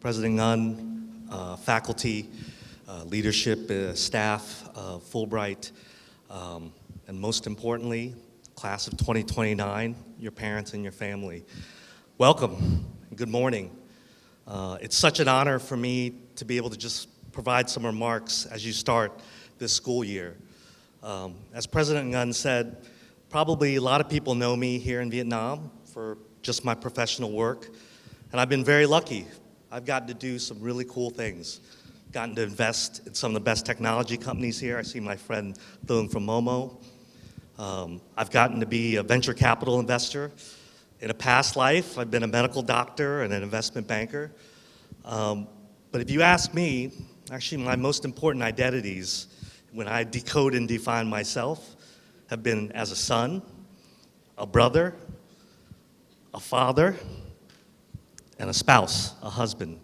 President Nguyen, faculty, leadership, staff, Fulbright, and most importantly, class of 2029, your parents and your family. Welcome, good morning. It's such an honor for me to be able to just provide some remarks as you start this school year. As President Nguyen said, probably a lot of people know me here in Vietnam for just my professional work, and I've been very lucky. I've gotten to do some really cool things. Gotten to invest in some of the best technology companies here. I see my friend Thung from Momo. I've gotten to be a venture capital investor. In a past life, I've been a medical doctor and an investment banker. But if you ask me, actually my most important identities when I decode and define myself have been as a son, a brother, a father, and a spouse, a husband.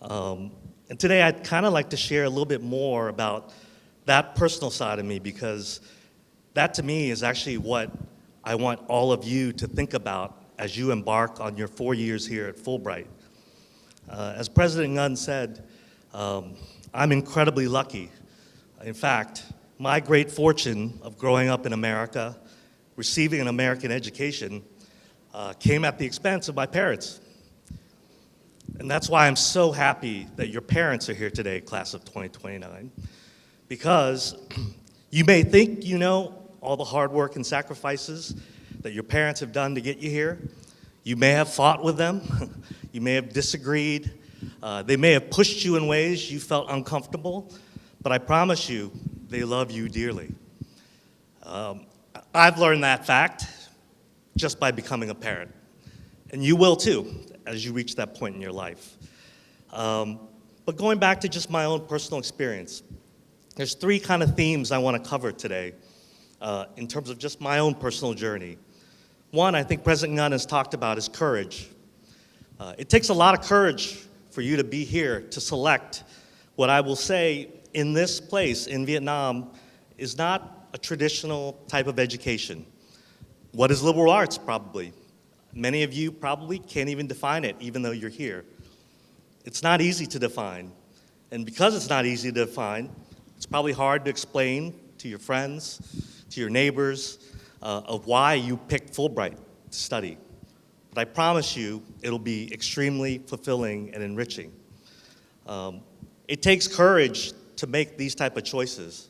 And today I'd kind of like to share a little bit more about that personal side of me, because that to me is actually what I want all of you to think about as you embark on your 4 years here at Fulbright. As President Nguyen said, I'm incredibly lucky. In fact, my great fortune of growing up in America, receiving an American education, came at the expense of my parents. And that's why I'm so happy that your parents are here today, class of 2029, because you may think you know all the hard work and sacrifices that your parents have done to get you here. You may have fought with them. You may have disagreed. They may have pushed you in ways you felt uncomfortable, but I promise you, they love you dearly. I've learned that fact just by becoming a parent, and you will too, as you reach that point in your life. But going back to just my own personal experience, there's three kind of themes I want to cover today in terms of just my own personal journey. One, I think President Nguyen has talked about is courage. It takes a lot of courage for you to be here to select what I will say in this place in Vietnam is not a traditional type of education. What is liberal arts, probably? Many of you probably can't even define it, even though you're here. It's not easy to define. And because it's not easy to define, it's probably hard to explain to your friends, to your neighbors, of why you picked Fulbright to study. But I promise you, it'll be extremely fulfilling and enriching. It takes courage to make these type of choices,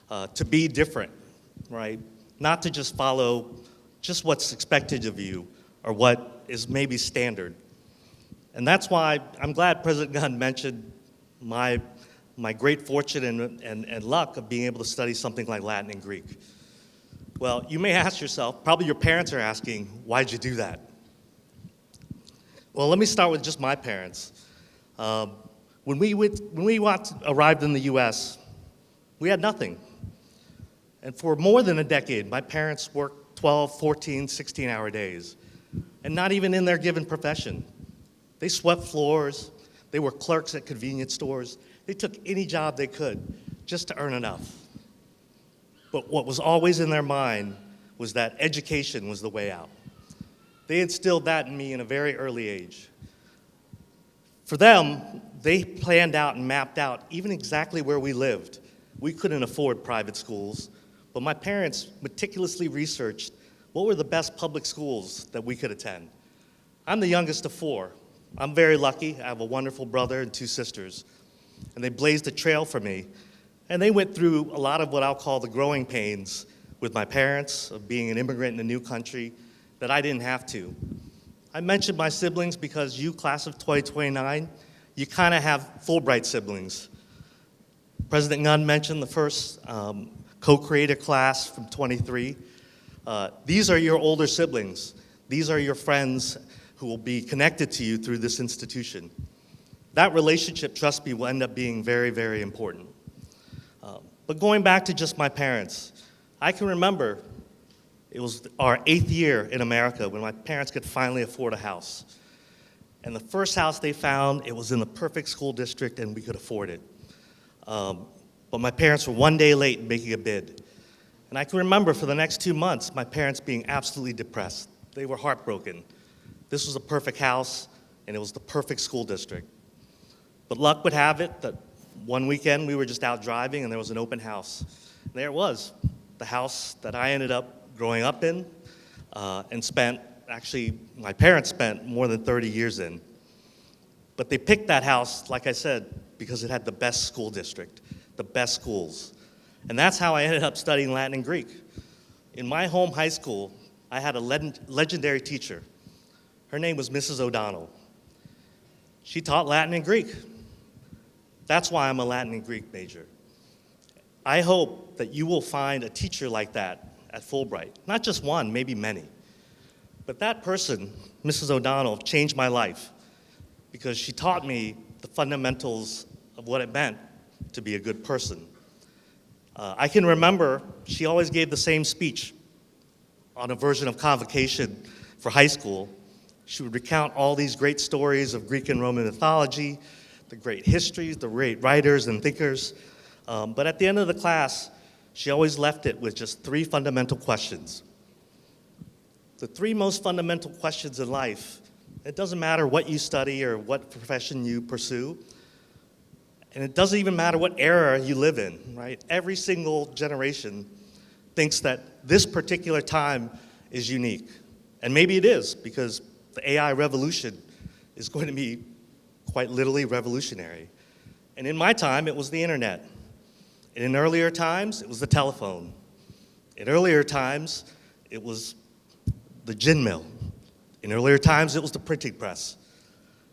to be different, right? Not to just follow just what's expected of you, or what is maybe standard. And that's why I'm glad President Nguyen mentioned my great fortune and luck of being able to study something like Latin and Greek. Well, you may ask yourself, probably your parents are asking, why'd you do that? Well, let me start with just my parents. When we arrived in the US, we had nothing. And for more than a decade, my parents worked 12, 14, 16-hour days. And not even in their given profession. They swept floors, they were clerks at convenience stores, they took any job they could just to earn enough. But what was always in their mind was that education was the way out. They instilled that in me in a very early age. For them, they planned out and mapped out even exactly where we lived. We couldn't afford private schools, but my parents meticulously researched what were the best public schools that we could attend. I'm the youngest of four. I'm very lucky. I have a wonderful brother and two sisters. And they blazed a trail for me. And they went through a lot of what I'll call the growing pains with my parents of being an immigrant in a new country that I didn't have to. I mentioned my siblings because you, class of 2029, you kind of have Fulbright siblings. President Nguyen mentioned the first co-creator class from 23. These are your older siblings. These are your friends who will be connected to you through this institution. That relationship, trust me, will end up being very, very important. But going back to just my parents, I can remember it was our 8th year in America when my parents could finally afford a house. And the first house they found, it was in the perfect school district and we could afford it. But my parents were one day late in making a bid. And I can remember for the next 2 months, my parents being absolutely depressed. They were heartbroken. This was a perfect house, and it was the perfect school district. But luck would have it that one weekend we were just out driving and there was an open house. And there it was, the house that I ended up growing up in and spent, actually, my parents spent more than 30 years in. But they picked that house, like I said, because it had the best school district, the best schools. And that's how I ended up studying Latin and Greek. In my home high school, I had a legendary teacher. Her name was Mrs. O'Donnell. She taught Latin and Greek. That's why I'm a Latin and Greek major. I hope that you will find a teacher like that at Fulbright. Not just one, maybe many. But that person, Mrs. O'Donnell, changed my life because she taught me the fundamentals of what it meant to be a good person. I can remember she always gave the same speech on a version of Convocation for high school. She would recount all these great stories of Greek and Roman mythology, the great histories, the great writers and thinkers. But at the end of the class, she always left it with just 3 fundamental questions. The 3 most fundamental questions in life. It doesn't matter what you study or what profession you pursue. And it doesn't even matter what era you live in, right? Every single generation thinks that this particular time is unique. And maybe it is, because the AI revolution is going to be quite literally revolutionary. And in my time, it was the internet. And in earlier times, it was the telephone. In earlier times, it was the gin mill. In earlier times, it was the printing press.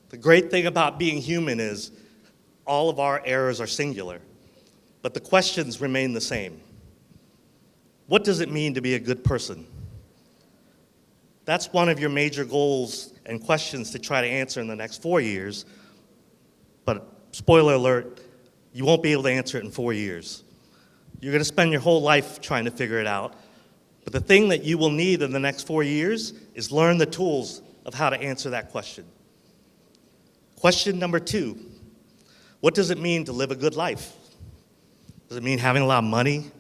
The great thing about being human is all of our eras are singular, but the questions remain the same. What does it mean to be a good person? That's one of your major goals and questions to try to answer in the next 4 years, but spoiler alert, you won't be able to answer it in 4 years. You're going to spend your whole life trying to figure it out, but the thing that you will need in the next 4 years is learn the tools of how to answer that question. Question number 2. What does it mean to live a good life? Does it mean having a lot of money?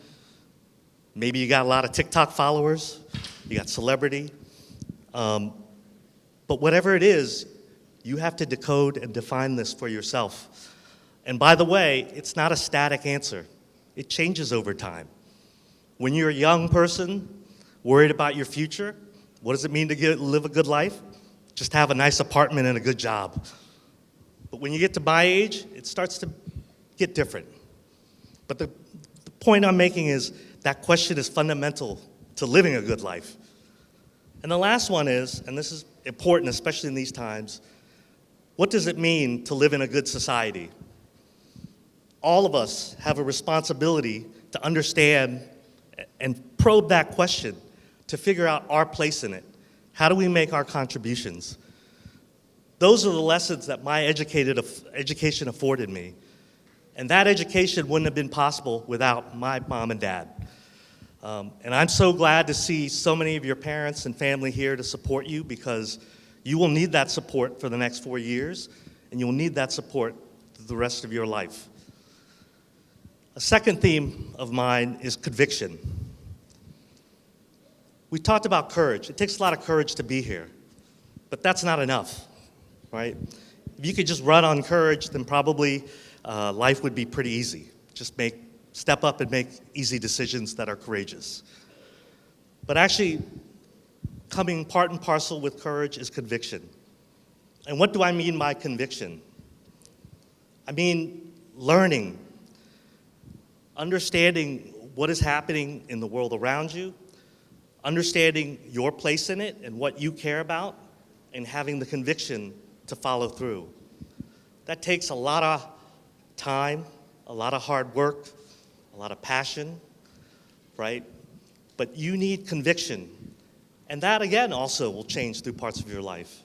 Maybe you got a lot of TikTok followers, you got celebrity. But whatever it is, you have to decode and define this for yourself. And by the way, it's not a static answer. It changes over time. When you're a young person, worried about your future, what does it mean to live a good life? Just have a nice apartment and a good job. But when you get to my age, it starts to get different. But the point I'm making is that question is fundamental to living a good life. And the last one is, and this is important, especially in these times, what does it mean to live in a good society? All of us have a responsibility to understand and probe that question, to figure out our place in it. How do we make our contributions? Those are the lessons that my education afforded me. And that education wouldn't have been possible without my mom and dad. And I'm so glad to see so many of your parents and family here to support you, because you will need that support for the next 4 years, and you'll need that support through the rest of your life. A second theme of mine is conviction. We talked about courage. It takes a lot of courage to be here, but that's not enough. Right? If you could just run on courage, then probably life would be pretty easy. Just step up and make easy decisions that are courageous. But actually, coming part and parcel with courage is conviction. And what do I mean by conviction? I mean learning, understanding what is happening in the world around you, understanding your place in it and what you care about, and having the conviction to follow through. That takes a lot of time, a lot of hard work, a lot of passion, right? But you need conviction. And that, again, also will change through parts of your life.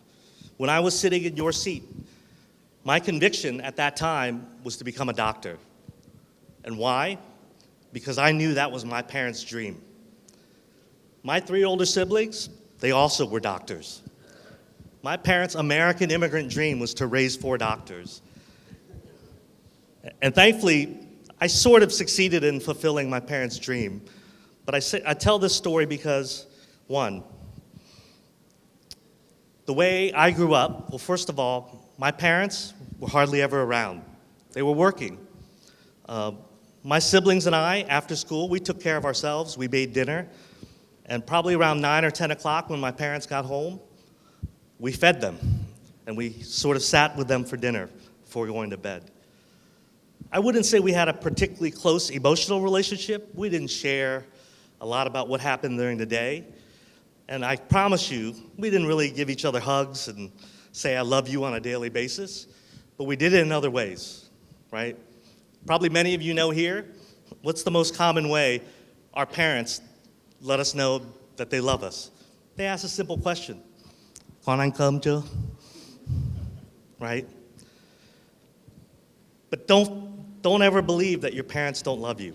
When I was sitting in your seat, my conviction at that time was to become a doctor. And why? Because I knew that was my parents' dream. My 3 older siblings, they also were doctors. My parents' American immigrant dream was to raise 4 doctors. And thankfully, I sort of succeeded in fulfilling my parents' dream. But I tell this story because, one, the way I grew up, well, first of all, my parents were hardly ever around. They were working. My siblings and I, after school, we took care of ourselves. We made dinner. And probably around 9 or 10 o'clock when my parents got home, we fed them. And we sort of sat with them for dinner before going to bed. I wouldn't say we had a particularly close emotional relationship. We didn't share a lot about what happened during the day. And I promise you, we didn't really give each other hugs and say, I love you on a daily basis. But we did it in other ways, right? Probably many of you know here, what's the most common way our parents let us know that they love us? They ask a simple question. Con ăn cơm chưa? Right? But don't ever believe that your parents don't love you.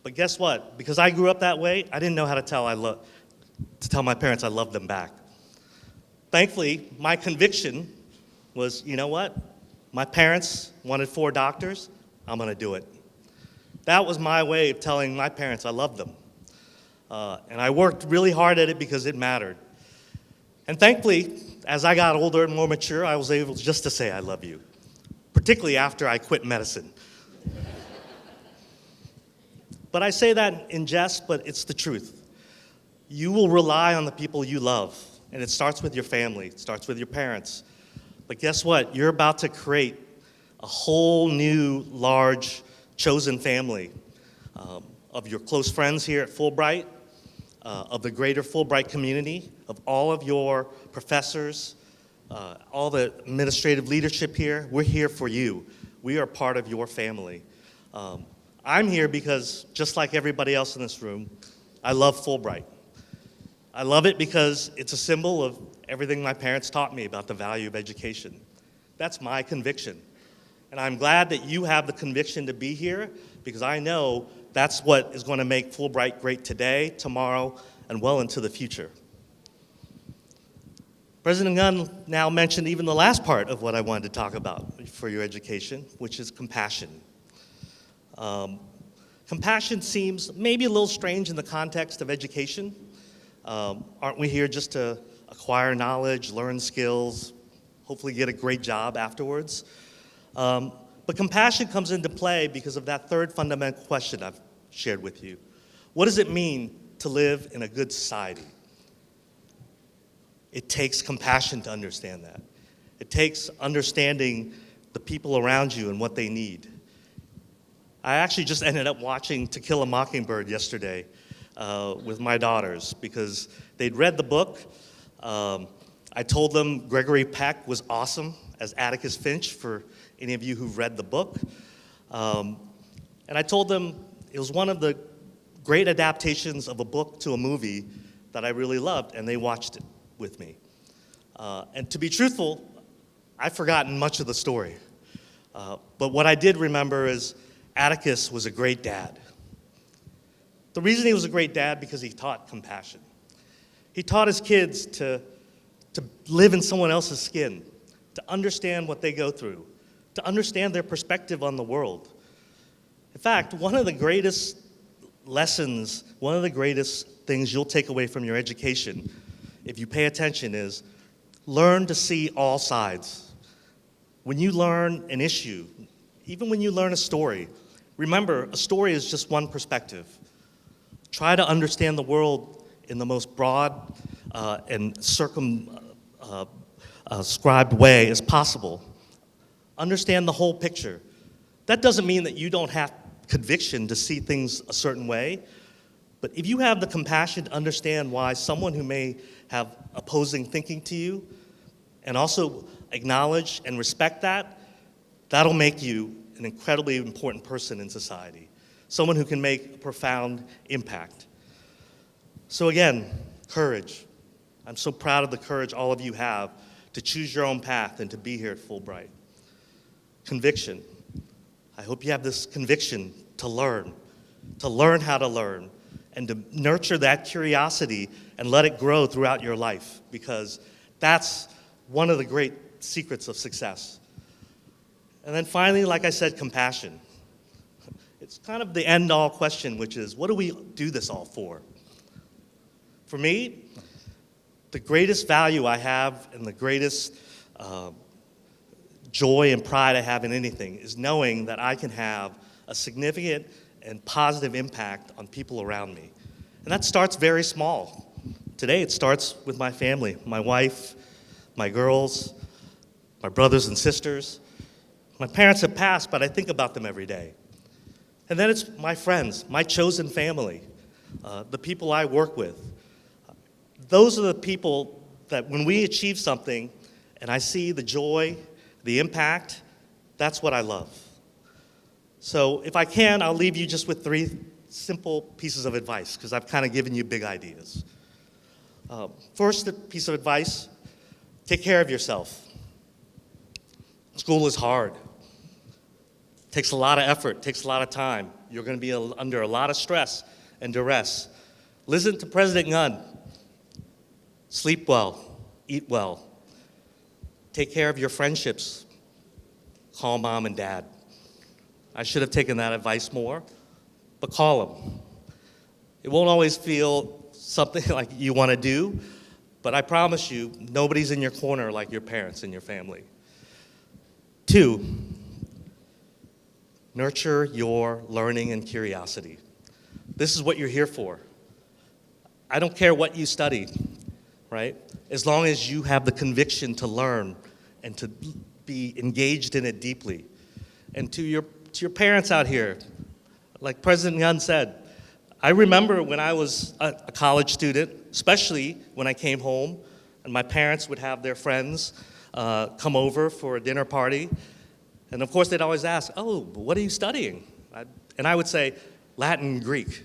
But guess what? Because I grew up that way, I didn't know how to tell my parents I loved them back. Thankfully, my conviction was, you know what? My parents wanted 4 doctors, I'm gonna do it. That was my way of telling my parents I loved them. And I worked really hard at it because it mattered. And thankfully, as I got older and more mature, I was able just to say I love you, particularly after I quit medicine. But I say that in jest, but it's the truth. You will rely on the people you love, and it starts with your family, it starts with your parents. But guess what? You're about to create a whole new, large, chosen family of your close friends here at Fulbright, of the greater Fulbright community, of all of your professors, all the administrative leadership here. We're here for you. We are part of your family. I'm here because, just like everybody else in this room, I love Fulbright. I love it because it's a symbol of everything my parents taught me about the value of education. That's my conviction. And I'm glad that you have the conviction to be here because I know that's what is going to make Fulbright great today, tomorrow, and well into the future. President Nguyen now mentioned even the last part of what I wanted to talk about for your education, which is compassion. Compassion seems maybe a little strange in the context of education. Aren't we here just to acquire knowledge, learn skills, hopefully get a great job afterwards? But compassion comes into play because of that third fundamental question I've shared with you. What does it mean to live in a good society? It takes compassion to understand that. It takes understanding the people around you and what they need. I actually just ended up watching To Kill a Mockingbird yesterday with my daughters because they'd read the book. I told them Gregory Peck was awesome as Atticus Finch for any of you who've read the book. And I told them it was one of the great adaptations of a book to a movie that I really loved, and they watched it with me. And to be truthful, I've forgotten much of the story. But what I did remember is Atticus was a great dad. The reason he was a great dad because he taught compassion. He taught his kids to live in someone else's skin, to understand what they go through, to understand their perspective on the world. In fact, one of the greatest lessons, one of the greatest things you'll take away from your education, if you pay attention, is learn to see all sides. When you learn an issue, even when you learn a story, remember, a story is just one perspective. Try to understand the world in the most broad and circumscribed way as possible. Understand the whole picture. That doesn't mean that you don't have conviction to see things a certain way, but if you have the compassion to understand why someone who may have opposing thinking to you, and also acknowledge and respect that, that'll make you an incredibly important person in society, someone who can make a profound impact. So again, courage. I'm so proud of the courage all of you have to choose your own path and to be here at Fulbright. Conviction. I hope you have this conviction to learn how to learn, and to nurture that curiosity and let it grow throughout your life, because that's one of the great secrets of success. And then finally, like I said, compassion. It's kind of the end-all question, which is, what do we do this all for? For me, the greatest value I have and the greatest joy and pride I have in anything is knowing that I can have a significant and positive impact on people around me. And that starts very small. Today it starts with my family, my wife, my girls, my brothers and sisters. My parents have passed, but I think about them every day. And then it's my friends, my chosen family, the people I work with. Those are the people that when we achieve something and I see the joy, the impact, that's what I love. So if I can, I'll leave you just with 3 simple pieces of advice, because I've kind of given you big ideas. First piece of advice, take care of yourself. School is hard. Takes a lot of effort, takes a lot of time. You're going to be under a lot of stress and duress. Listen to President Nguyen. Sleep well, eat well. Take care of your friendships. Call mom and dad. I should have taken that advice more, but call them. It won't always feel something like you want to do, but I promise you, nobody's in your corner like your parents and your family. 2, nurture your learning and curiosity. This is what you're here for. I don't care what you study, right? As long as you have the conviction to learn and to be engaged in it deeply. And to your parents out here, like President Nguyen said, I remember when I was a college student, especially when I came home and my parents would have their friends come over for a dinner party. And of course they'd always ask, oh, what are you studying? And I would say, Latin and Greek.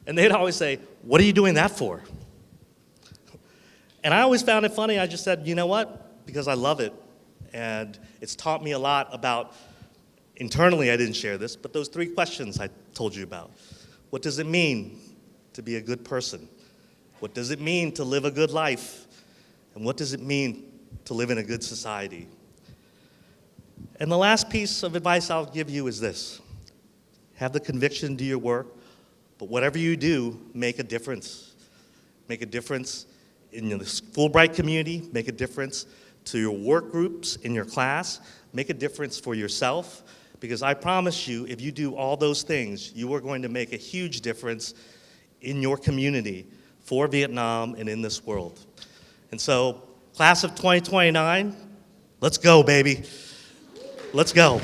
And they'd always say, what are you doing that for? And I always found it funny. I just said, you know what? Because I love it. And it's taught me a lot about, internally I didn't share this, but those 3 questions I told you about. What does it mean to be a good person? What does it mean to live a good life? And what does it mean to live in a good society? And the last piece of advice I'll give you is this. Have the conviction to do your work, but whatever you do, make a difference. Make a difference in the Fulbright community, make a difference to your work groups in your class, make a difference for yourself, because I promise you, if you do all those things, you are going to make a huge difference in your community for Vietnam and in this world. And so, class of 2029, let's go, baby. Let's go.